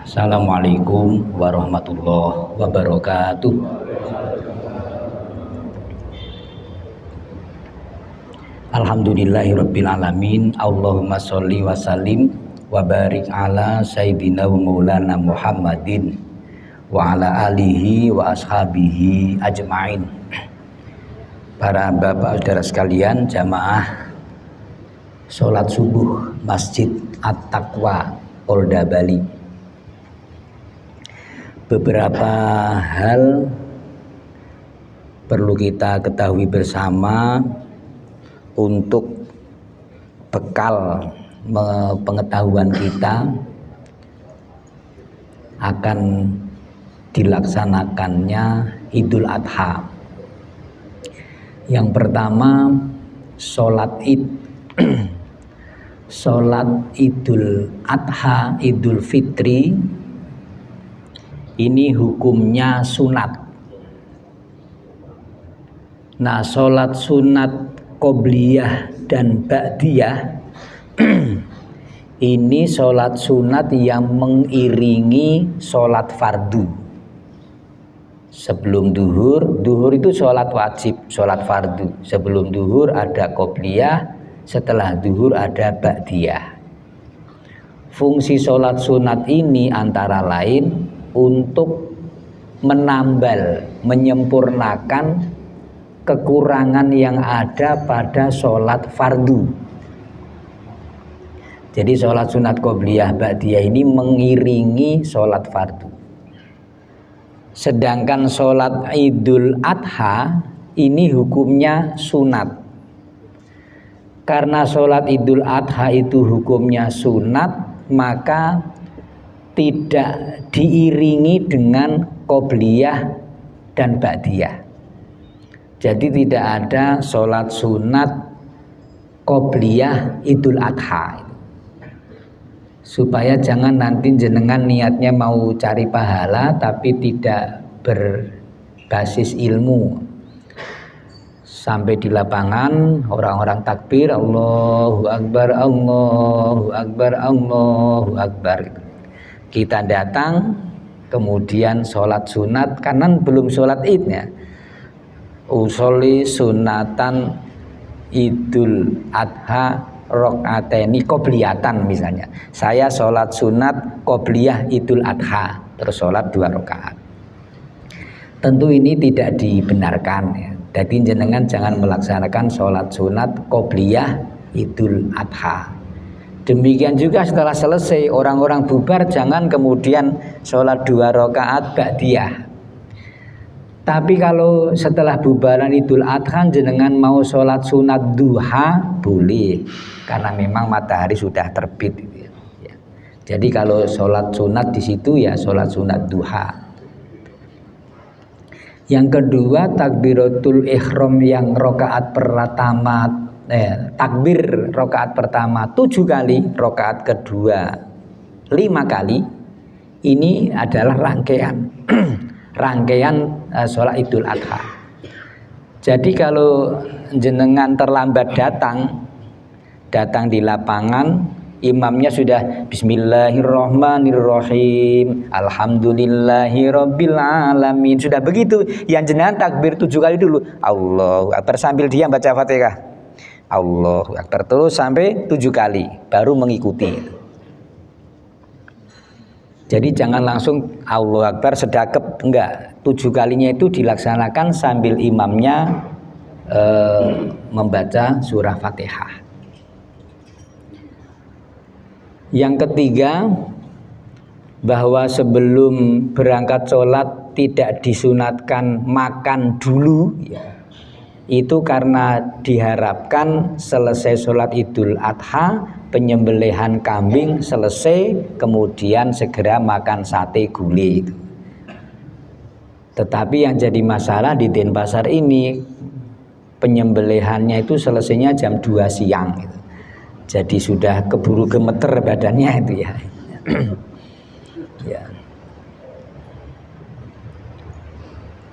Assalamualaikum warahmatullahi wabarakatuh. Alhamdulillahirabbil alamin. Allahumma sholli wa sallim wa barik ala sayyidina wa maulana Muhammadin wa ala alihi wa ashabihi ajmain. Para bapak saudara sekalian, jamaah sholat subuh Masjid At-Taqwa Polda Bali. Beberapa hal perlu kita ketahui bersama untuk bekal pengetahuan kita akan dilaksanakannya Idul Adha. Yang pertama, sholat Id. Sholat Idul Adha, Idul Fitri ini hukumnya sunat. Nah, sholat sunat qobliyah dan ba'diyah ini sholat sunat yang mengiringi sholat fardu. Sebelum duhur, duhur itu sholat wajib, sholat fardu. Sebelum duhur ada qobliyah, setelah duhur ada ba'diyah. Fungsi sholat sunat ini antara lain untuk menambal, menyempurnakan kekurangan yang ada pada sholat fardu. Jadi sholat sunat qobliyah ba'diyah ini mengiringi sholat fardu. Sedangkan sholat Idul Adha ini hukumnya sunat. Karena sholat Idul Adha itu hukumnya sunat, maka tidak diiringi dengan qobliyah dan ba'diyah. Jadi tidak ada sholat sunat qobliyah Idul Adha. Supaya jangan nanti jenengan niatnya mau cari pahala tapi tidak berbasis ilmu. Sampai di lapangan orang-orang takbir Allahu Akbar, Allahu Akbar, Allahu Akbar. Kita datang kemudian sholat sunat karena belum sholat idnya. Usolli sunatan Idul Adha rakaataini qobliyatan misalnya. Saya sholat sunat qobliyah Idul Adha, terus sholat 2 rakaat. Tentu ini tidak dibenarkan ya. Jadi jenengan jangan melaksanakan sholat sunat qobliyah Idul Adha. Demikian juga setelah selesai orang-orang bubar jangan kemudian sholat 2 rakaat ba'diyah. Tapi kalau setelah bubaran Idul Adha jenengan mau sholat sunat duha boleh, karena memang matahari sudah terbit. Jadi kalau sholat sunat di situ ya sholat sunat duha. Yang kedua, takbiratul ihram yang rakaat pertama. Takbir rakaat pertama 7 kali, rakaat kedua 5 kali. Ini adalah rangkaian sholat Idul Adha. Jadi kalau jenengan terlambat datang di lapangan, imamnya sudah Bismillahirrahmanirrahim, Alhamdulillahirabbil alamin, sudah begitu, yang jenengan takbir 7 kali dulu, Allahu Akbar, sambil dia baca Fatihah, Allahu Akbar, terus sampai 7 kali baru mengikuti. Jadi jangan langsung Allahu Akbar sedakep, enggak. 7 kalinya itu dilaksanakan sambil imamnya membaca surah Fatihah. Yang ketiga, bahwa sebelum berangkat sholat tidak disunatkan makan dulu ya. Itu karena diharapkan selesai sholat Idul Adha, penyembelihan kambing selesai, kemudian segera makan sate gulai itu. Tetapi yang jadi masalah di Denpasar ini, penyembelihannya itu selesainya jam 2 siang gitu. Jadi sudah keburu gemeter badannya itu ya. Ya.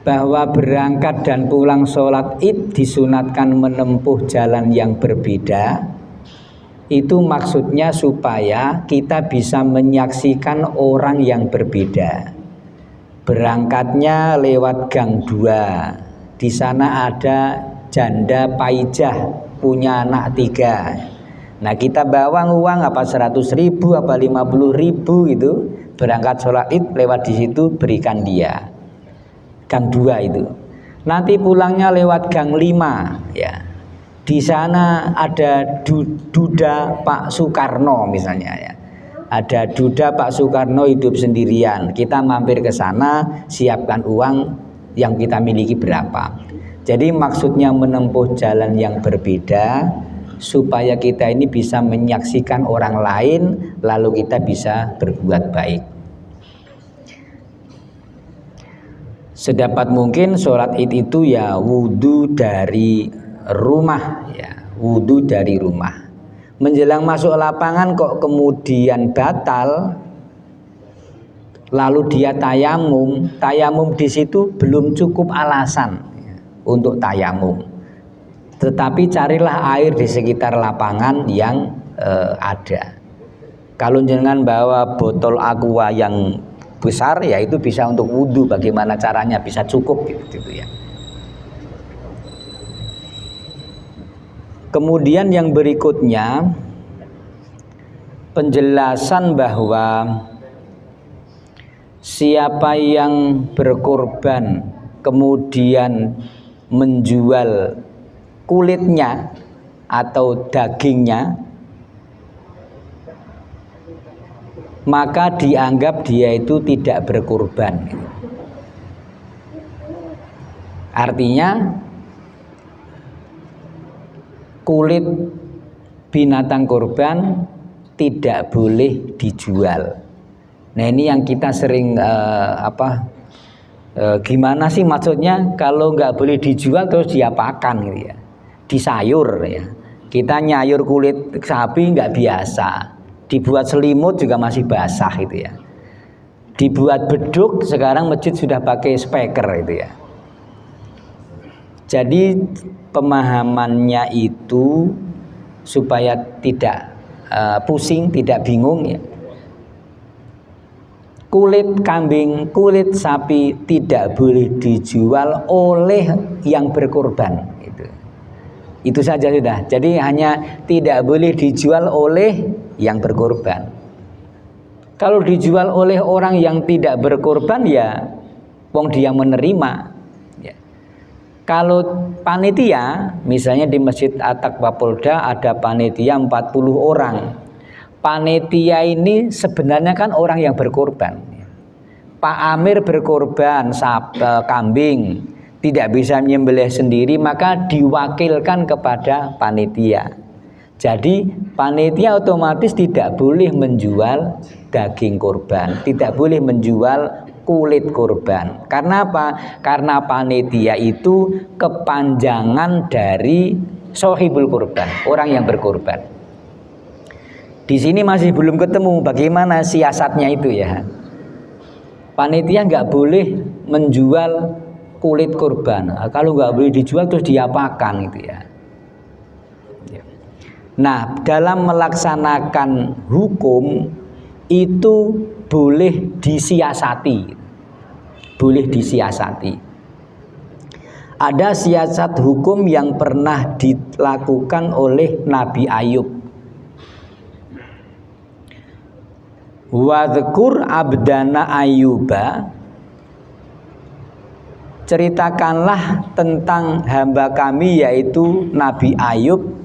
Bahwa berangkat dan pulang sholat id disunatkan menempuh jalan yang berbeda Itu maksudnya supaya kita bisa menyaksikan orang yang berbeda. Berangkatnya lewat gang 2. Di sana ada janda paijah punya anak 3. Nah, kita bawa uang apa 100.000 apa 50.000 gitu. Berangkat sholat id lewat di situ berikan dia. Gang 2 itu. Nanti pulangnya lewat gang 5 ya. Di sana ada duda Pak Soekarno misalnya ya. Ada duda Pak Soekarno hidup sendirian. Kita mampir ke sana, siapkan uang yang kita miliki berapa. Jadi maksudnya menempuh jalan yang berbeda supaya kita ini bisa menyaksikan orang lain lalu kita bisa berbuat baik. Sedapat mungkin sholat id itu ya wudhu dari rumah ya, wudhu dari rumah. Menjelang masuk lapangan kok kemudian batal, lalu dia tayamum. Tayamum di situ belum cukup alasan ya, untuk tayamum. Tetapi carilah air di sekitar lapangan yang ada. Kalau jangan bawa botol aqua yang besar ya itu bisa untuk wudhu. Bagaimana caranya bisa cukup gitu ya. Kemudian yang berikutnya penjelasan bahwa siapa yang berkorban kemudian menjual kulitnya atau dagingnya maka dianggap dia itu tidak berkorban. Artinya kulit binatang korban tidak boleh dijual. Nah ini yang kita sering gimana sih maksudnya kalau nggak boleh dijual terus diapakan gitu ya? Disayur ya. Kita nyayur kulit sapi nggak biasa. Dibuat selimut juga masih basah gitu ya. Dibuat beduk sekarang masjid sudah pakai speaker itu ya. Jadi pemahamannya itu supaya tidak pusing, tidak bingung ya. Kulit kambing, kulit sapi tidak boleh dijual oleh yang berkorban. Itu saja sudah. Jadi hanya tidak boleh dijual oleh yang berkorban. Kalau dijual oleh orang yang tidak berkorban ya, wong dia menerima. Kalau panitia, misalnya di Masjid At-Taqwa Polda ada panitia 40 orang. Panitia ini sebenarnya kan orang yang berkorban. Pak Amir berkorban kambing, tidak bisa menyembelih sendiri, maka diwakilkan kepada panitia. Jadi panitia otomatis tidak boleh menjual daging korban, tidak boleh menjual kulit korban. Karena apa? Karena panitia itu kepanjangan dari sohibul korban, orang yang berkorban. Di sini masih belum ketemu bagaimana siasatnya itu ya. Panitia nggak boleh menjual kulit korban. Kalau nggak boleh dijual terus diapakan gitu ya. Nah, dalam melaksanakan hukum itu boleh disiasati. Boleh disiasati. Ada siasat hukum yang pernah dilakukan oleh Nabi Ayub. Wadhkur abdana Ayyuba, ceritakanlah tentang hamba kami yaitu Nabi Ayub.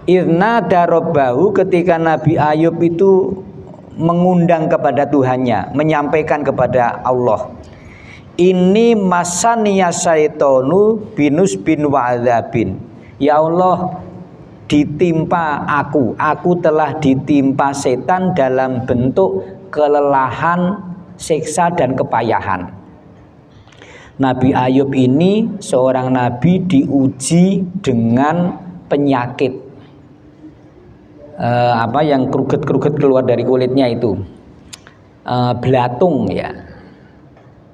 Irna darobbahu, ketika Nabi Ayub itu mengundang kepada Tuhannya, menyampaikan kepada Allah, ini masaniya syaitonu binus bin wa'adzabin. Ya Allah, ditimpa aku telah ditimpa setan dalam bentuk kelelahan, siksa dan kepayahan. Nabi Ayub ini seorang nabi diuji dengan penyakit yang kruget-kruget keluar dari kulitnya itu, belatung ya.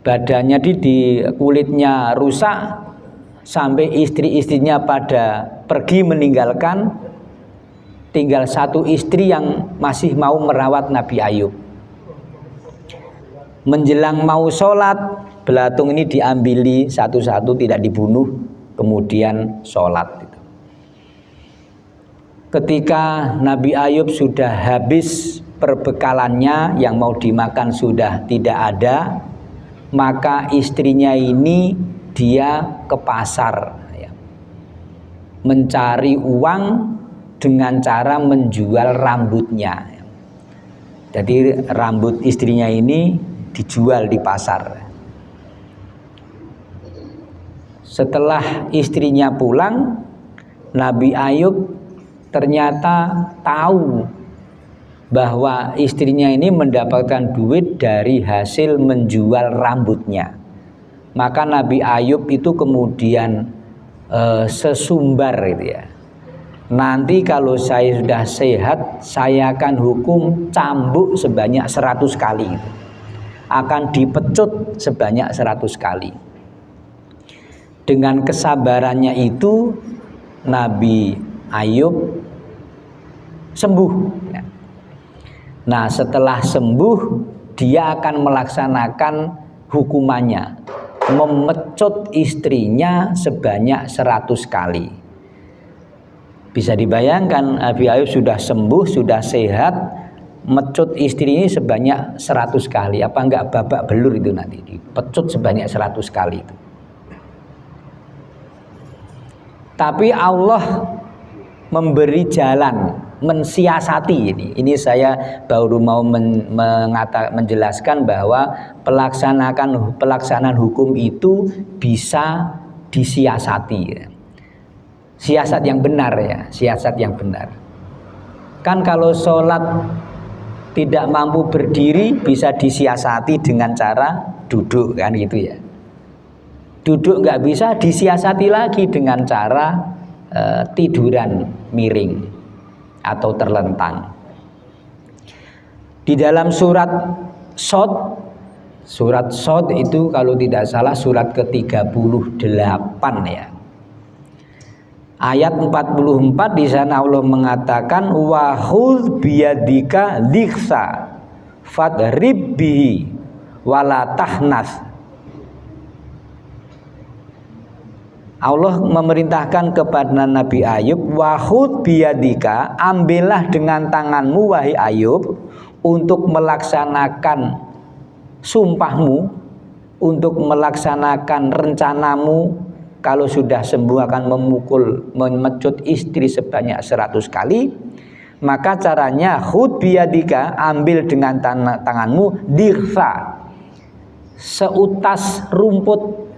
Badannya di kulitnya rusak sampai istri-istrinya pada pergi meninggalkan, tinggal satu istri yang masih mau merawat Nabi Ayub. Menjelang mau sholat, belatung ini diambili satu-satu, tidak dibunuh, kemudian sholat. Ketika Nabi Ayub sudah habis perbekalannya, yang mau dimakan sudah tidak ada, maka istrinya ini dia ke pasar ya, mencari uang dengan cara menjual rambutnya. Jadi rambut istrinya ini dijual di pasar. Setelah istrinya pulang, Nabi Ayub ternyata tahu bahwa istrinya ini mendapatkan duit dari hasil menjual rambutnya. Maka Nabi Ayub itu kemudian sesumbar gitu ya. Nanti kalau saya sudah sehat, saya akan hukum cambuk sebanyak 100 kali gitu. Akan dipecut sebanyak 100 kali. Dengan kesabarannya itu Nabi Ayub sembuh. Nah, setelah sembuh dia akan melaksanakan hukumannya, memecut istrinya sebanyak 100 kali. Bisa dibayangkan, Nabi Ayub sudah sembuh, sudah sehat, mecut istri ini sebanyak 100 kali. Apa enggak babak belur itu nanti, dipecut sebanyak 100 kali itu. Tapi Allah memberi jalan, mensiasati ini. Ini saya baru mau menjelaskan bahwa pelaksanaan hukum itu bisa disiasati. Siasat yang benar ya, siasat yang benar. Kan kalau sholat tidak mampu berdiri bisa disiasati dengan cara duduk kan gitu ya. Duduk nggak bisa, disiasati lagi dengan cara tiduran miring atau terlentang. Di dalam surat Shad itu kalau tidak salah surat ke-38 ya. Ayat 44 di sana Allah mengatakan wa khudh biyadika likhsa fadrib bihi wala tahnas. Allah memerintahkan kepada Nabi Ayub, wahud biyadika, ambillah dengan tanganmu wahai Ayub untuk melaksanakan sumpahmu, untuk melaksanakan rencanamu. Kalau sudah sembuh akan memecut istri sebanyak 100 kali. Maka caranya hud biyadika, ambil dengan tanganmu dirfa, seutas rumput.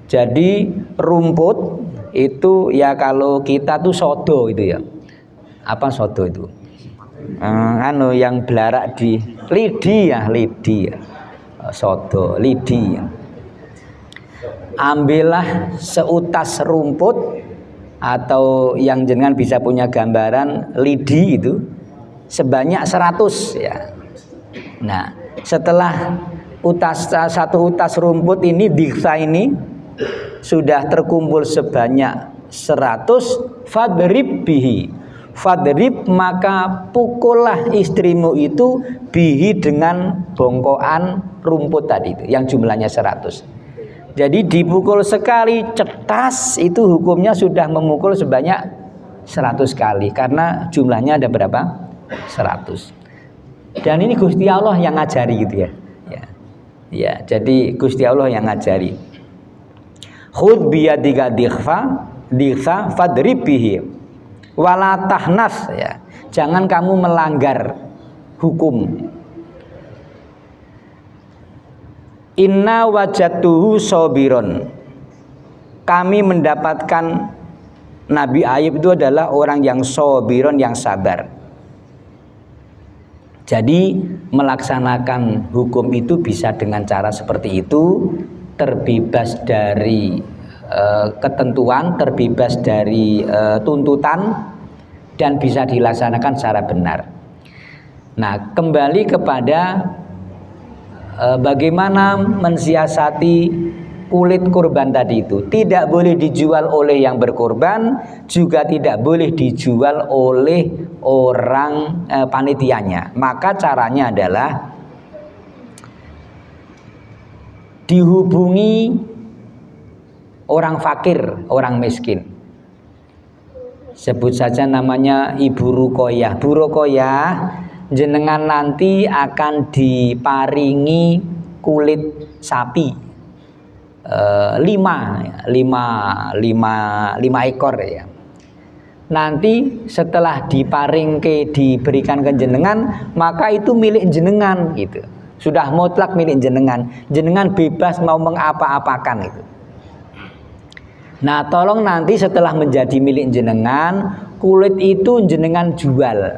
Jadi rumput itu ya kalau kita tuh sodo itu ya. Apa sodo itu? Yang belarak di lidi ya. Sodo, lidi ya. Ambillah seutas rumput atau yang jenengan bisa punya gambaran lidi itu sebanyak 100 ya. Nah, setelah satu utas rumput ini diksa ini sudah terkumpul sebanyak 100, fadrib bihi, fadrib maka pukullah istrimu itu bihi dengan bongkoan rumput tadi itu yang jumlahnya 100. Jadi dipukul sekali cetas itu hukumnya sudah memukul sebanyak 100 kali karena jumlahnya ada berapa? 100. Dan ini Gusti Allah yang ngajari gitu ya. Ya, jadi Gusti Allah yang ngajari. Khud biyadika dikhfa fadrib bihi wala tahnas ya. Jangan kamu melanggar hukum. Inna wajadtuhu sabiron. Kami mendapatkan Nabi Ayub itu adalah orang yang sabiron, yang sabar. Jadi melaksanakan hukum itu bisa dengan cara seperti itu, terbebas dari ketentuan, terbebas dari tuntutan, dan bisa dilaksanakan secara benar. Nah, kembali kepada bagaimana mensiasati kulit kurban tadi itu. Tidak boleh dijual oleh yang berkurban, juga tidak boleh dijual oleh orang panitianya. Maka caranya adalah dihubungi orang fakir, orang miskin. Sebut saja namanya Ibu Rukoyah. Bu Rukoyah, jenengan nanti akan diparingi kulit sapi 5 ekor ya. Nanti setelah diberikan ke jenengan, maka itu milik jenengan gitu. Sudah mutlak milik jenengan. Jenengan bebas mau mengapa-apakan itu. Nah, tolong nanti setelah menjadi milik jenengan, kulit itu jenengan jual.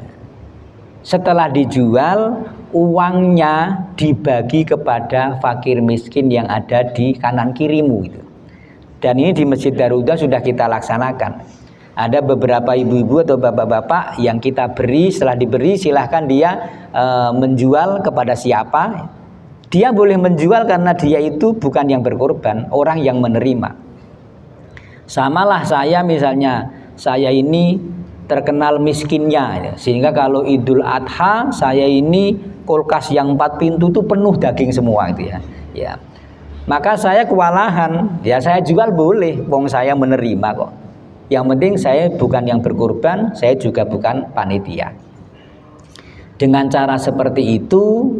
Setelah dijual, uangnya dibagi kepada fakir miskin yang ada di kanan kirimu itu. Dan ini di Masjid Darul Huda sudah kita laksanakan. Ada beberapa ibu-ibu atau bapak-bapak yang kita beri, setelah diberi silahkan dia menjual kepada siapa. Dia boleh menjual karena dia itu bukan yang berkorban, orang yang menerima. Samalah saya misalnya, saya ini terkenal miskinnya, sehingga kalau Idul Adha saya ini kulkas yang 4 pintu itu penuh daging semua itu ya. Maka saya kewalahan, ya saya jual boleh, wong saya menerima kok. Yang penting saya bukan yang berkorban, saya juga bukan panitia. Dengan cara seperti itu,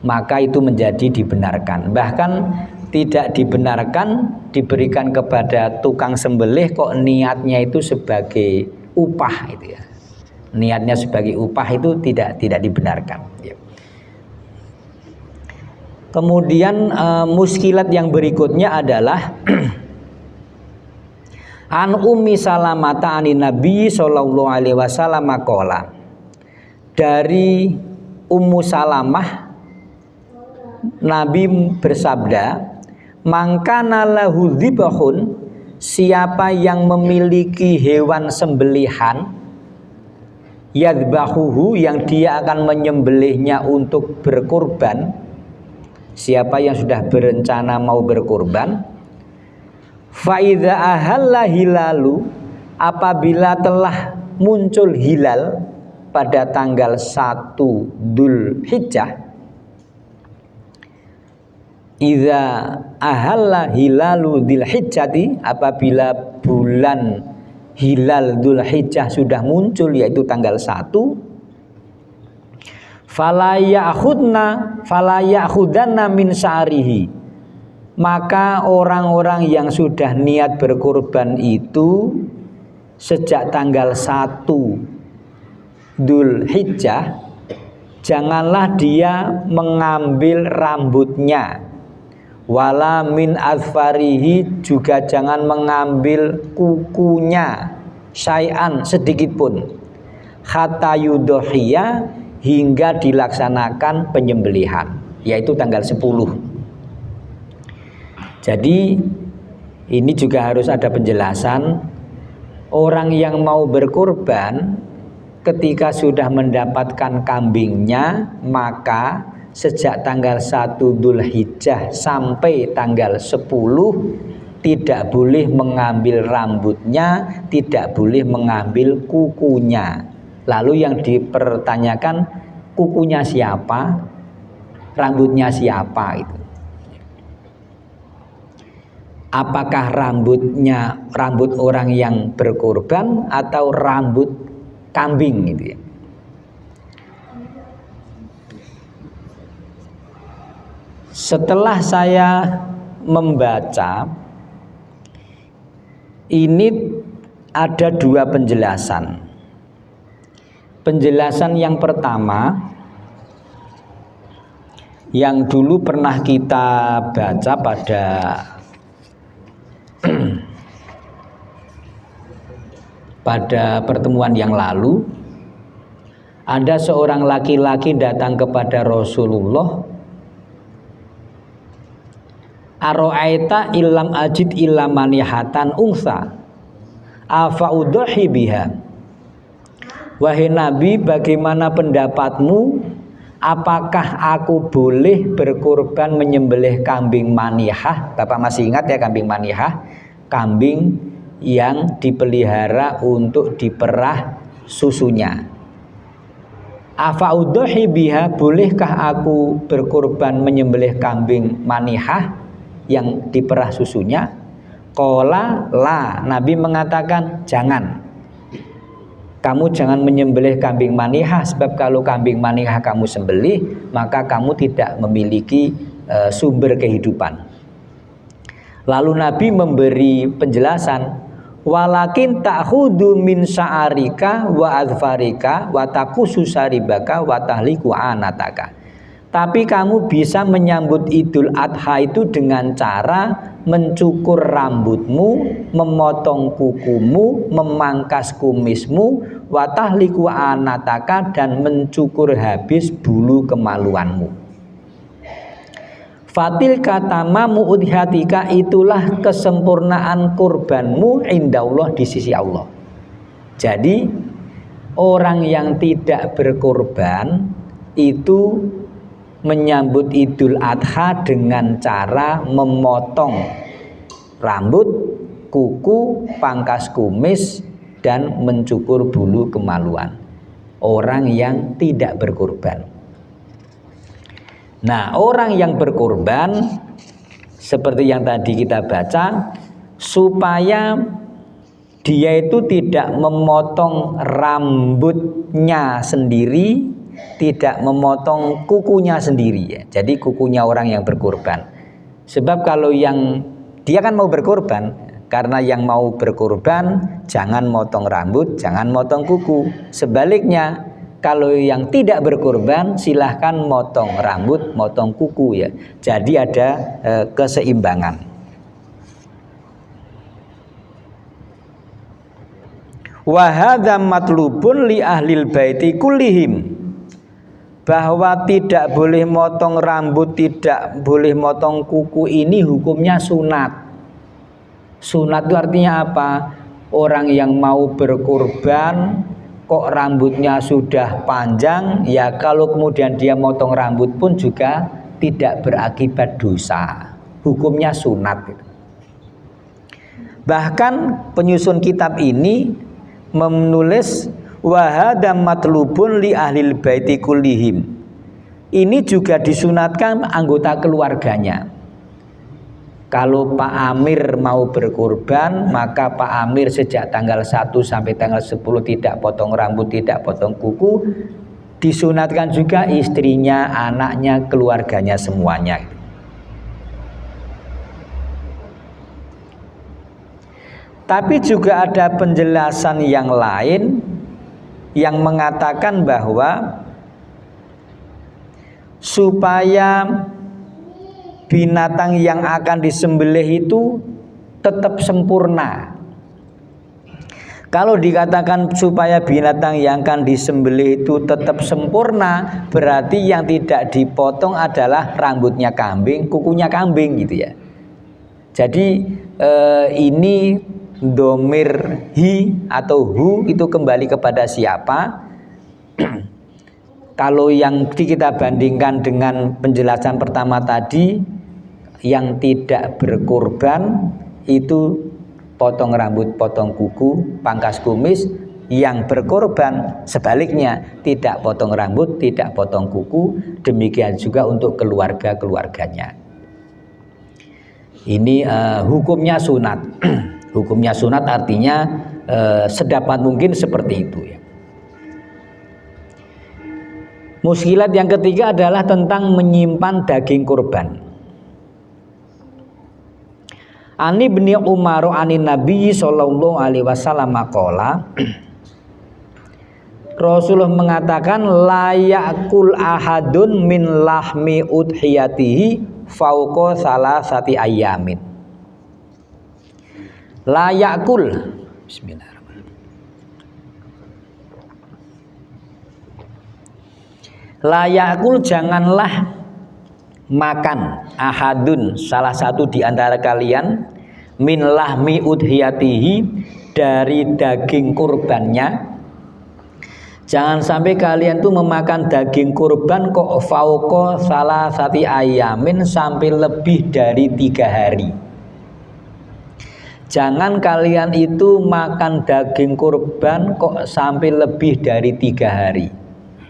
maka itu menjadi dibenarkan. Bahkan tidak dibenarkan diberikan kepada tukang sembelih kok niatnya itu sebagai upah itu ya. Niatnya sebagai upah itu tidak dibenarkan ya. Kemudian muskilat yang berikutnya adalah an Ummi Salamata anin Nabi sallallahu alaihi wasallam qala. Dari Ummu Salamah Nabi bersabda, mangkana lahu dzibhun, siapa yang memiliki hewan sembelihan, yadbahuhu, yang dia akan menyembelihnya untuk berkurban. Siapa yang sudah berencana mau berkurban, fa idza ahalla hilalu, apabila telah muncul hilal pada tanggal 1 Dzulhijjah, idza ahalla hilalu dzulhijjati, apabila bulan hilal Dzulhijjah sudah muncul yaitu tanggal 1, fala ya'khudanna min sa'rihi, maka orang-orang yang sudah niat berkurban itu sejak tanggal 1 Dzulhijjah, janganlah dia mengambil rambutnya, wala min azfarihi, juga jangan mengambil kukunya, syai'an, sedikit pun, hatta yudhiyah, hingga dilaksanakan penyembelihan, yaitu tanggal 10. Jadi ini juga harus ada penjelasan. Orang yang mau berkurban ketika sudah mendapatkan kambingnya, maka sejak tanggal 1 Dzulhijjah sampai tanggal 10 tidak boleh mengambil rambutnya, tidak boleh mengambil kukunya. Lalu yang dipertanyakan, kukunya siapa, rambutnya siapa itu? Apakah rambut orang yang berkorban atau rambut kambing gitu ya? Setelah saya membaca ini, ada 2 penjelasan. Penjelasan yang pertama yang dulu pernah kita baca pada pertemuan yang lalu, ada seorang laki-laki datang kepada Rasulullah, aro'aita illam ajid illam manihatan ungsa afa udhi biha. Wahai Nabi, bagaimana pendapatmu apakah aku boleh berkurban menyembelih kambing manihah? Bapak masih ingat ya kambing manihah? Kambing yang dipelihara untuk diperah susunya. Afa udhi biha, bolehkah aku berkurban menyembelih kambing manihah yang diperah susunya? Qala la, Nabi mengatakan jangan. Kamu jangan menyembelih kambing manihah, sebab kalau kambing manihah kamu sembelih, maka kamu tidak memiliki sumber kehidupan. Lalu Nabi memberi penjelasan, walakin ta'khudu min sa'arika wa adfarika wa taqusu saribaka wa tahliku anataka. Tapi kamu bisa menyambut Idul Adha itu dengan cara mencukur rambutmu, memotong kukumu, memangkas kumismu, wa tahliku anataka, dan mencukur habis bulu kemaluanmu. Fatil katamamu udhiyatika, itulah kesempurnaan kurbanmu indallah, di sisi Allah. Jadi orang yang tidak berkurban itu menyambut Idul Adha dengan cara memotong rambut, kuku, pangkas kumis, dan mencukur bulu kemaluan. Orang yang tidak berkurban. Nah, orang yang berkurban seperti yang tadi kita baca, supaya dia itu tidak memotong rambutnya sendiri, tidak memotong kukunya sendiri ya. Jadi kukunya orang yang berkurban. Sebab kalau yang dia kan mau berkurban, karena yang mau berkurban jangan motong rambut, jangan motong kuku. Sebaliknya, kalau yang tidak berkurban silahkan motong rambut, motong kuku ya. Jadi ada keseimbangan. Wa hadza matlubun li ahlil baiti kullihim, bahwa tidak boleh motong rambut, tidak boleh motong kuku ini hukumnya sunat. Sunat itu artinya apa? Orang yang mau berkurban kok rambutnya sudah panjang, ya kalau kemudian dia motong rambut pun juga tidak berakibat dosa. Hukumnya sunat. Bahkan penyusun kitab ini menulis wa hadza matlubun li ahlil baiti kullihim. Ini juga disunatkan anggota keluarganya. Kalau Pak Amir mau berkurban, maka Pak Amir sejak tanggal 1 sampai tanggal 10 tidak potong rambut, tidak potong kuku. Disunatkan juga istrinya, anaknya, keluarganya semuanya. Tapi juga ada penjelasan yang lain yang mengatakan bahwa supaya binatang yang akan disembelih itu tetap sempurna. Kalau dikatakan supaya binatang yang akan disembelih itu tetap sempurna, berarti yang tidak dipotong adalah rambutnya kambing, kukunya kambing gitu ya. Jadi ini domir hi atau hu itu kembali kepada siapa? Kalau yang kita bandingkan dengan penjelasan pertama tadi, yang tidak berkurban itu potong rambut, potong kuku, pangkas kumis. Yang berkorban sebaliknya, tidak potong rambut, tidak potong kuku. Demikian juga untuk keluarga-keluarganya. Ini hukumnya sunat. Hukumnya sunat artinya sedapat mungkin seperti itu ya. Muskilat yang ketiga adalah tentang menyimpan daging kurban. Ani bin Umar anin Nabi sallallahu alaihi wasallam qala, Rasulullah mengatakan la ya'kul ahadun min lahmi udhiyatihi fauqa salasati ayyamin. La ya'kul, bismillahirrahmanirrahim. La ya'kul, janganlah makan ahadun, salah satu di antara kalian, min lahmi udhiyatihi, dari daging kurbannya, Jangan sampai kalian tuh memakan daging kurban kok fauqa salasati ayamin, sampai lebih dari 3 hari. Jangan kalian itu makan daging kurban kok sampai lebih dari 3 hari.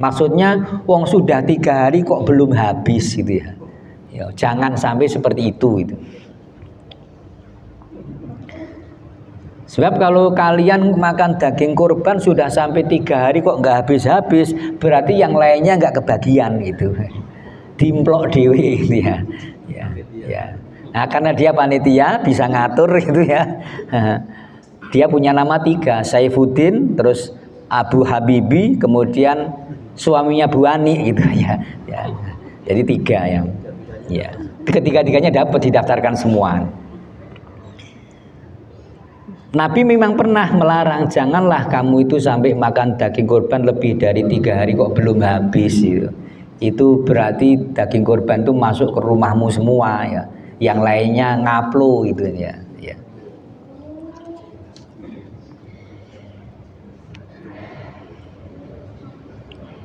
Maksudnya wong sudah 3 hari kok belum habis gitu ya. Ya, jangan sampai seperti itu. Sebab kalau kalian makan daging kurban sudah sampai 3 hari kok nggak habis-habis, berarti yang lainnya nggak kebagian gitu. Dimplok dewe gitu ya. Ya. Nah, karena dia panitia bisa ngatur gitu ya. Dia punya nama 3, Saifuddin, terus Abu Habibi, kemudian suaminya Bu Ani gitu ya. Jadi 3 yang ya. Ketiga-tiganya dapat didaftarkan semua. Nabi memang pernah melarang, janganlah kamu itu sampai makan daging kurban lebih dari 3 hari kok belum habis gitu. Itu berarti daging kurban itu masuk ke rumahmu semua ya. Yang lainnya ngaplo gitu ya.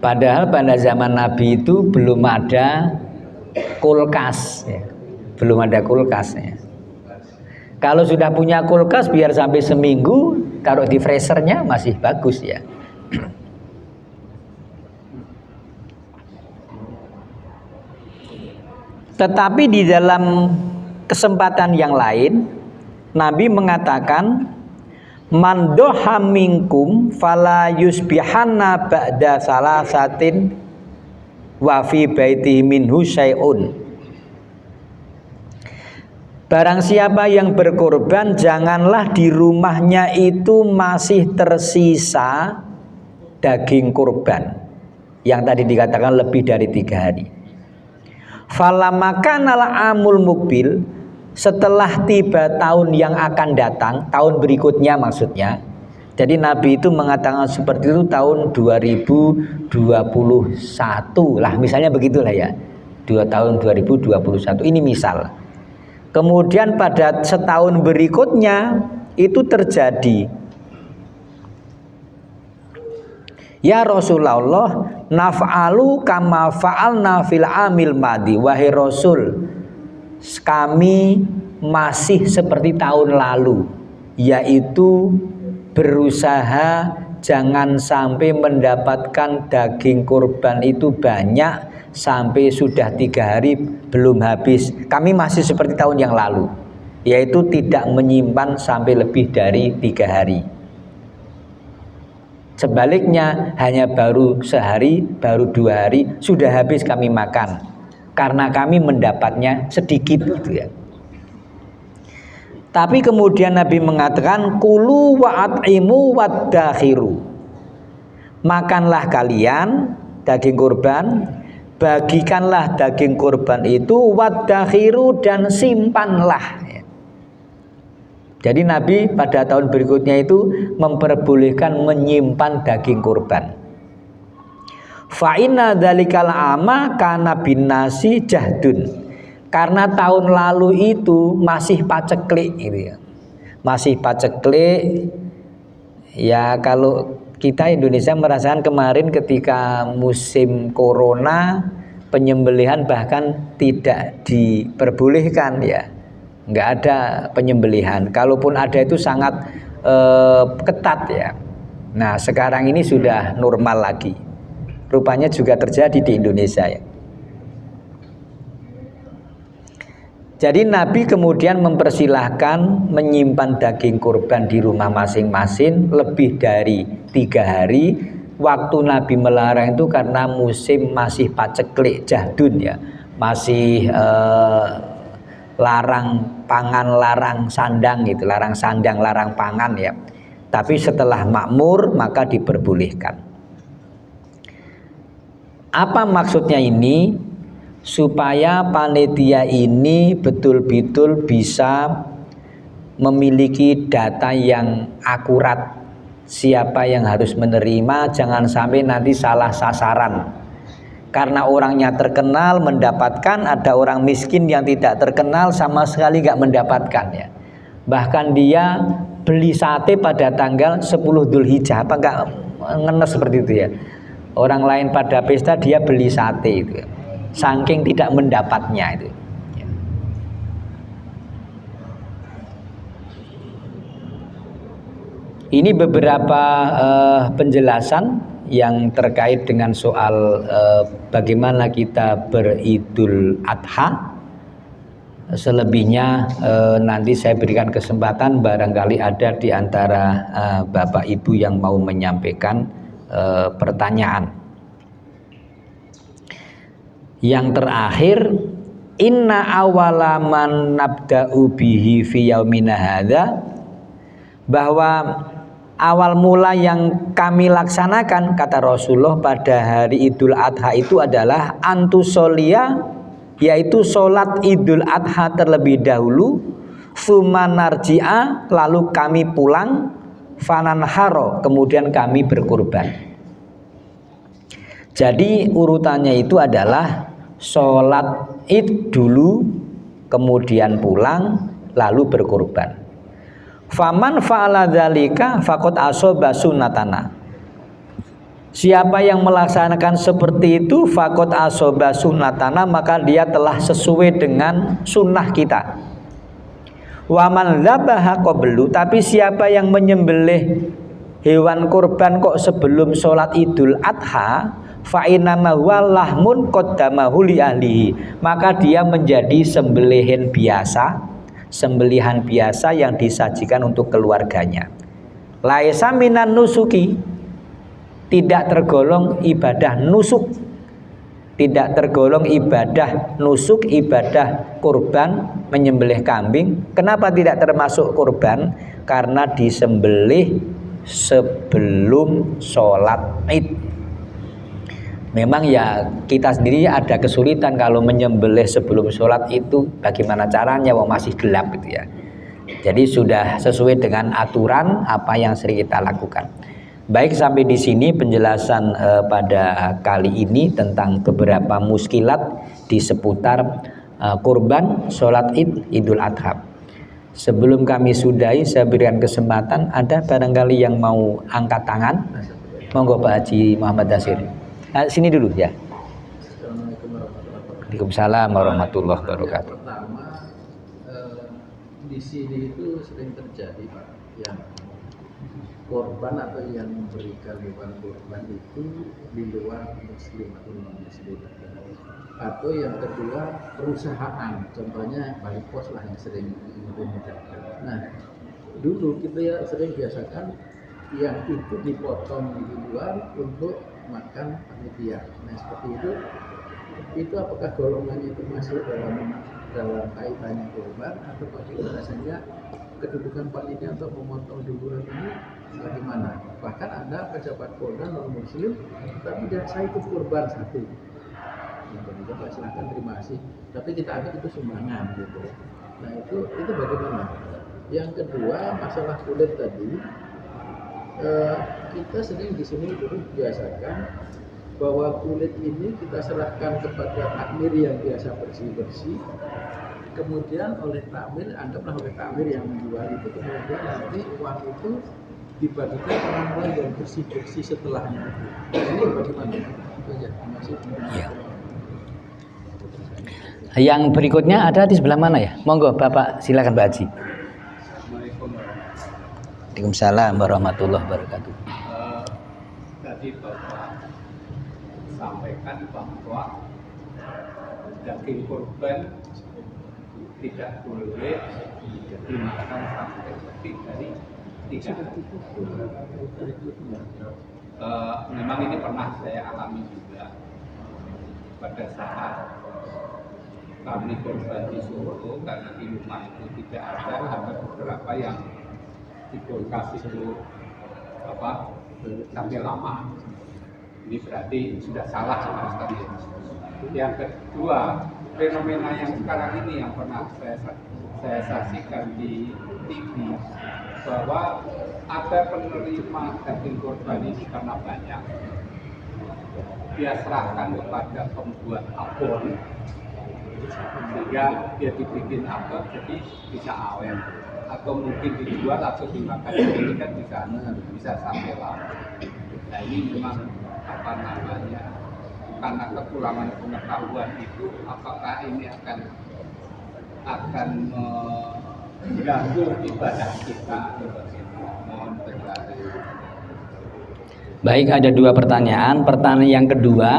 Padahal pada zaman Nabi itu belum ada kulkas ya. Belum ada kulkas ya. Kalau sudah punya kulkas biar sampai seminggu, taruh di freezernya masih bagus ya. Tetapi di dalam kesempatan yang lain, Nabi mengatakan, man doha minkum fala yusbihanna ba'da salasatin wa fi baitihi minhu syai'un. Barang siapa yang berkorban, janganlah di rumahnya itu masih tersisa daging kurban yang tadi dikatakan lebih dari 3 hari. Falamakanal amul mukbil, setelah tiba tahun yang akan datang, tahun berikutnya maksudnya. Jadi Nabi itu mengatakan seperti itu tahun 2021 lah, misalnya begitulah ya. Tahun 2021 ini misal. Kemudian pada setahun berikutnya itu terjadi. Ya Rasulullah, naf'alu kama fa'alna fil amil madi. Wahai Rasul, kami masih seperti tahun lalu, yaitu berusaha jangan sampai mendapatkan daging kurban itu banyak sampai sudah 3 hari belum habis. Kami masih seperti tahun yang lalu, yaitu tidak menyimpan sampai lebih dari 3 hari. Sebaliknya hanya baru sehari, baru 2 hari sudah habis kami makan, karena kami mendapatnya sedikit gitu ya. Tapi kemudian Nabi mengatakan kulu wa at'imu waddakhiru, makanlah kalian daging kurban, bagikanlah daging kurban itu, waddakhiru, dan simpanlah. Jadi Nabi pada tahun berikutnya itu memperbolehkan menyimpan daging kurban. Fa inna dzalikal ama kana binnasi jahdun, karena tahun lalu itu masih paceklik gitu ya. Masih paceklik ya. Kalau kita Indonesia merasakan kemarin ketika musim corona, penyembelihan bahkan tidak diperbolehkan ya, nggak ada penyembelihan. Kalaupun ada itu sangat ketat ya. Nah sekarang ini sudah normal lagi. Rupanya juga terjadi di Indonesia ya. Jadi Nabi kemudian mempersilahkan menyimpan daging kurban di rumah masing-masing lebih dari 3 hari. Waktu Nabi melarang itu karena musim masih paceklik, jahdun ya, masih larang pangan, larang sandang gitu, larang sandang, larang pangan ya. Tapi setelah makmur maka diperbolehkan. Apa maksudnya ini? Supaya panitia ini betul-betul bisa memiliki data yang akurat, siapa yang harus menerima, jangan sampai nanti salah sasaran. Karena orangnya terkenal mendapatkan, ada orang miskin yang tidak terkenal sama sekali nggak mendapatkan ya. Bahkan dia beli sate pada tanggal 10 Dzulhijjah, apa ngenes seperti itu ya. Orang lain pada pesta dia beli sate itu ya. Saking tidak mendapatnya itu. Ini beberapa penjelasan yang terkait dengan soal bagaimana kita beridul adha. Selebihnya nanti saya berikan kesempatan, barangkali ada di antara Bapak Ibu yang mau menyampaikan pertanyaan. Yang terakhir, inna awala man nabda'u bihi fi yaumina hadza, bahwa awal mula yang kami laksanakan, kata Rasulullah, pada hari Idul Adha itu adalah antusolia, yaitu sholat Idul Adha terlebih dahulu, sumanarji'a, lalu kami pulang, fananharo, kemudian kami berkurban. Jadi urutannya itu adalah sholat id dulu, kemudian pulang, lalu berkurban. Faman fa'ala dzalika faqad asaba sunnatana. Siapa yang melaksanakan seperti itu, faqad asaba sunnatana, maka dia telah sesuai dengan sunnah kita. Wa man dzabaha qablu, tapi siapa yang menyembelih hewan kurban kok sebelum sholat Idul Adha, fa inama walahmun qaddamahu li ahlihi, maka dia menjadi sembelihan biasa yang disajikan untuk keluarganya. Laisa minan nusuki, tidak tergolong ibadah nusuk, tidak tergolong ibadah nusuk, ibadah kurban, menyembelih kambing. Kenapa tidak termasuk kurban? Karena disembelih sebelum sholat id. Memang ya kita sendiri ada kesulitan kalau menyembelih sebelum sholat itu, bagaimana caranya, wong masih gelap gitu ya. Jadi sudah sesuai dengan aturan apa yang sering kita lakukan. Baik, sampai di sini penjelasan pada kali ini tentang beberapa muskilat di seputar kurban sholat id Idul Adha. Sebelum kami sudahi, saya berikan kesempatan, ada barangkali yang mau angkat tangan? Monggo Pak Haji Muhammad Dasir. Sini dulu ya. Waalaikumsalam warahmatullahi wabarakatuh. Pertama, di sini itu sering terjadi Pak, yang korban atau yang memberikan hewan korban itu di luar muslim atau non muslim, atau yang kedua perusahaan, contohnya Bali Pos lah yang sering diimplementasikan. Nah, dulu kita ya sering biasakan yang itu dipotong di luar untuk makan panitia. Nah, seperti itu apakah golongannya itu masuk dalam kaitannya korban atau bagaimana, sehingga kedudukan panitia untuk memotong di luar ini bagaimana? Bahkan ada pejabat Polda non muslim tapi dia saya ikut korban satu. Jadi Pak silakan, terima kasih. Tapi kita anggap itu sumbangan gitu. Nah, itu bagaimana? Yang kedua, masalah kulit tadi. Kita sering di sini dulu biasakan bahwa kulit ini kita serahkan kepada takmir yang biasa bersih-bersih, kemudian oleh takmir, anggaplah oleh takmir yang menjual itu, kemudian nanti uang itu dibagikan orang-orang yang bersih-bersih setelahnya. Ini bagaimana? Itu aja. Terima kasih. Ya. Yang berikutnya ada di sebelah mana ya? Monggo Bapak, silakan Pak Haji. Waalaikumsalam warahmatullahi wabarakatuh. Tadi Bapak sampaikan bahwa daging kurban tidak boleh dimakan sampai lebih dari 3 hari. Memang ini pernah saya alami juga pada saat kami kurban di Solo, karena di rumah itu tidak ada beberapa yang di kulkas itu sampai lama. Ini berarti sudah salah sama sekali. Yang kedua, fenomena yang sekarang ini yang pernah saya saksikan di TV, bahwa ada penerima daging kurban ini karena banyak, dia serahkan kepada pembuat abon, sehingga dia dibikin abon jadi bisa awet. atau mungkin dijual atau dimakan ini kan bisa sampai lama. Nah ini memang apa namanya, karena kekurangan pengetahuan itu, apakah ini akan mengganggu ibadah kita? Mohon penjelasan. Baik, ada dua pertanyaan. Pertanyaan yang kedua,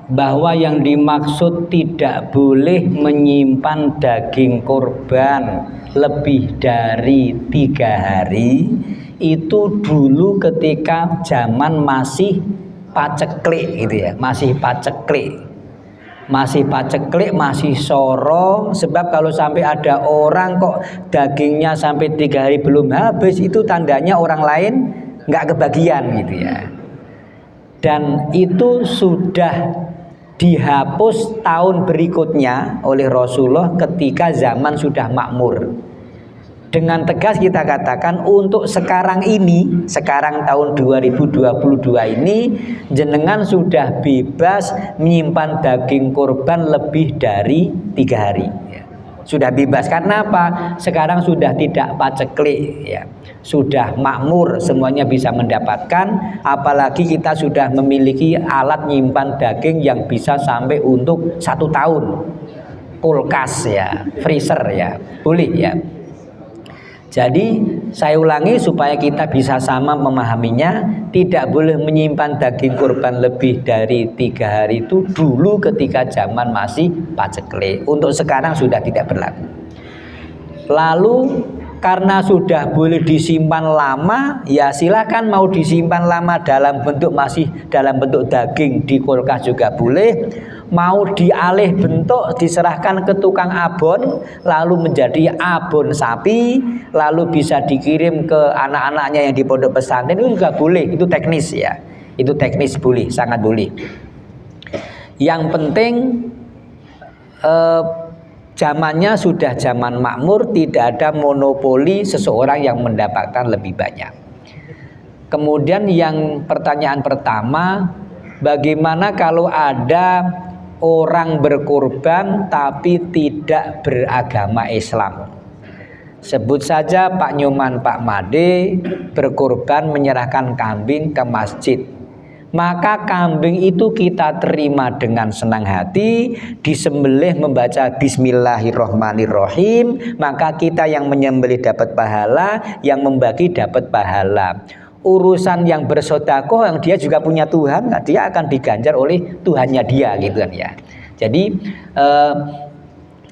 bahwa yang dimaksud tidak boleh menyimpan daging kurban lebih dari 3 hari itu dulu ketika zaman masih paceklik gitu ya, masih paceklik, masih soro. Sebab kalau sampai ada orang kok dagingnya sampai 3 hari belum habis, itu tandanya orang lain nggak kebagian gitu ya. Dan itu sudah dihapus tahun berikutnya oleh Rasulullah ketika zaman sudah makmur. Dengan tegas kita katakan untuk sekarang ini, sekarang tahun 2022 ini, jenengan sudah bebas menyimpan daging kurban lebih dari 3 hari. Sudah bebas. Karena apa? Sekarang sudah tidak paceklik ya. Sudah makmur, semuanya bisa mendapatkan. Apalagi kita sudah memiliki alat nyimpan daging yang bisa sampai untuk 1 tahun. Kulkas ya, freezer ya, boleh ya. Jadi saya ulangi supaya kita bisa sama memahaminya, tidak boleh menyimpan daging kurban lebih dari 3 hari itu dulu ketika zaman masih paceklik. Untuk sekarang sudah tidak berlaku. Lalu karena sudah boleh disimpan lama, ya silakan mau disimpan lama dalam bentuk masih dalam bentuk daging di kulkas juga boleh. Mau dialih bentuk diserahkan ke tukang abon lalu menjadi abon sapi, lalu bisa dikirim ke anak-anaknya yang di pondok pesantren, itu juga boleh. Itu teknis ya, itu teknis, boleh, sangat boleh. Yang penting zamannya sudah zaman makmur, tidak ada monopoli seseorang yang mendapatkan lebih banyak. Kemudian yang pertanyaan pertama, bagaimana kalau ada orang berkurban tapi tidak beragama Islam? Sebut saja Pak Nyoman, Pak Made berkurban menyerahkan kambing ke masjid. Maka kambing itu kita terima dengan senang hati, disembelih membaca Bismillahirrohmanirrohim, maka kita yang menyembelih dapat pahala, yang membagi dapat pahala. Urusan yang bersedekah yang dia juga punya Tuhan, dia akan diganjar oleh Tuhannya dia gitu kan ya. Jadi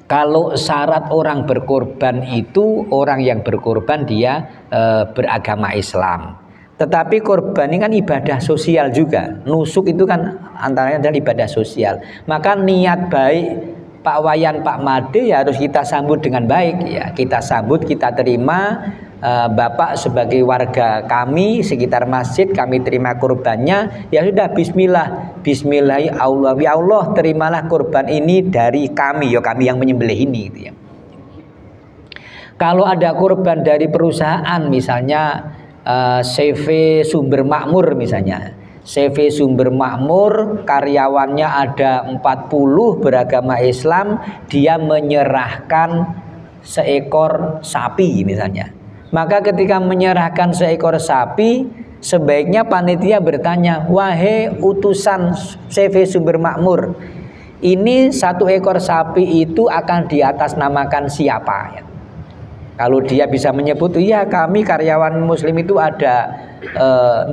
kalau syarat orang berkorban itu orang yang berkorban dia beragama Islam. Tetapi korban ini kan ibadah sosial juga. Nusuk itu kan antaranya adalah ibadah sosial. Maka niat baik Pak Wayan, Pak Made ya harus kita sambut dengan baik ya. Kita sambut, kita terima. Bapak sebagai warga kami sekitar masjid, kami terima kurbannya, ya sudah bismillah, bismillah ya Allah, terimalah kurban ini dari kami, ya kami yang menyembelih ini gitu ya. Kalau ada kurban dari perusahaan misalnya CV Sumber Makmur misalnya, CV Sumber Makmur karyawannya ada 40 beragama Islam, dia menyerahkan seekor sapi misalnya. Maka ketika menyerahkan seekor sapi, sebaiknya panitia bertanya, wahai utusan CV Sumber Makmur, ini 1 ekor sapi itu akan diatasnamakan siapa ya? Kalau dia bisa menyebut, iya kami karyawan muslim itu ada 40,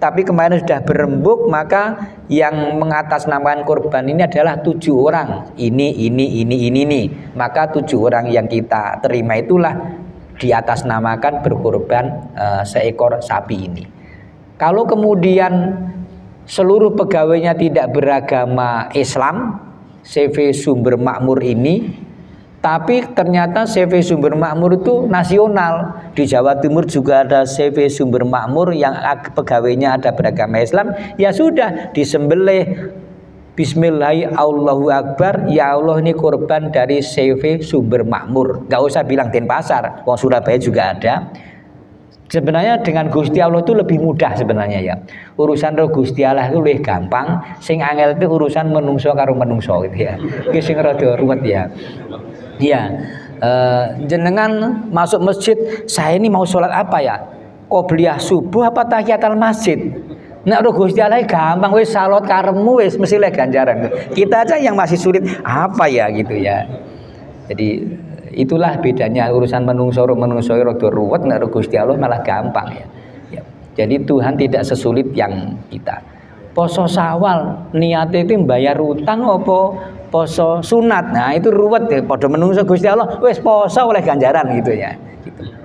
tapi kemarin sudah berembuk, maka yang mengatasnamakan korban ini adalah 7 orang. Ini. Maka 7 orang yang kita terima itulah diatasnamakan berkorban seekor sapi ini. Kalau kemudian seluruh pegawainya tidak beragama Islam, CV Sumber Makmur ini, tapi ternyata CV Sumber Makmur itu nasional. Di Jawa Timur juga ada CV Sumber Makmur yang pegawainya ada beragama Islam, ya sudah disembelih Bismillah Allahu Akbar, ya Allah ini korban dari CV Sumber Makmur. Gak usah bilang Denpasar, wong Surabaya juga ada. Sebenarnya dengan Gusti Allah itu lebih mudah sebenarnya ya. Urusan roh Gusti Allah itu lebih gampang. Sing angel itu urusan menungso karo menungso gitu ya. Iki sing rada ruwet ya. Iya, jenengan masuk masjid, saya ini mau sholat apa ya? Qobliyah subuh apa tahiyatul masjid? Nek ro Gusti Allah gampang wis salat karepmu wis mesti le ganjaran. Kita aja yang masih sulit apa ya gitu ya. Jadi itulah bedanya urusan menungso rada ruwet, nek ro Gusti Allah malah gampang ya. Ya. Jadi Tuhan tidak sesulit yang kita. Poso Syawal niatnya itu bayar utang apa poso sunat. Nah, itu ruwet ya. Padha menungso Gusti Allah wis poso oleh ganjaran gitu ya. Gitu.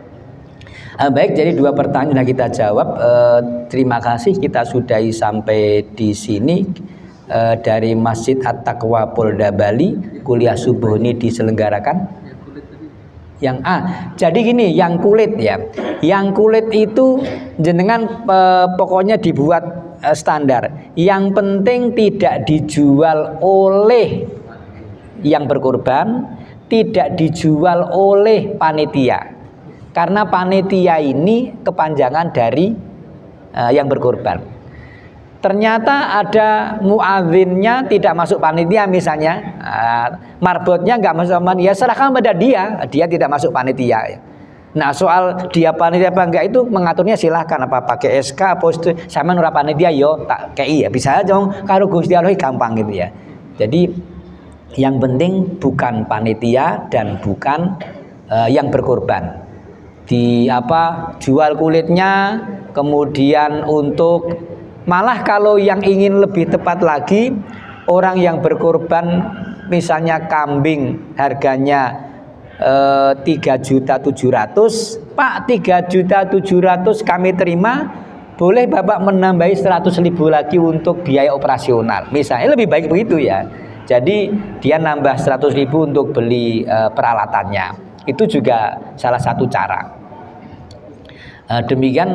Baik, jadi 2 pertanyaan kita jawab. Terima kasih, kita sudahi sampai di sini. Dari Masjid At-Taqwa Polda Bali, kuliah subuh ini diselenggarakan. Yang A, jadi gini, yang kulit ya. Yang kulit itu jenengan pokoknya dibuat standar. Yang penting tidak dijual oleh yang berkorban, tidak dijual oleh panitia. Karena panitia ini kepanjangan dari yang berkorban. Ternyata ada muadzinnya tidak masuk panitia misalnya, marbotnya nggak masuk panitia, serahkan pada dia tidak masuk panitia. Nah, soal dia panitia apa enggak itu mengaturnya silahkan, apa pakai SK apa itu sama ora panitia yo tak kei ya bisa aja karo Gusti Allah gampang gitu ya. Jadi yang penting bukan panitia dan bukan yang berkorban. Jual kulitnya, kemudian untuk malah kalau yang ingin lebih tepat lagi, orang yang berkorban misalnya kambing harganya 3.700.000, Pak 3.700.000 kami terima, boleh Bapak menambahi 100.000 lagi untuk biaya operasional misalnya, lebih baik begitu ya. Jadi dia nambah 100.000 untuk beli peralatannya, itu juga salah satu cara. Demikian,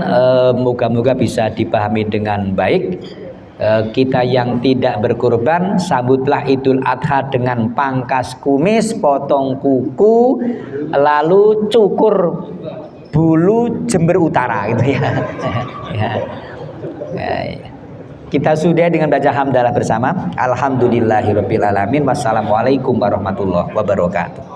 moga-moga bisa dipahami dengan baik. Kita yang tidak berkorban, sambutlah Idul Adha dengan pangkas kumis, potong kuku, lalu cukur bulu Jember Utara gitu ya. Kita sudah dengan baca hamdalah bersama. Alhamdulillahirabbil alamin. Wassalamualaikum warahmatullahi wabarakatuh.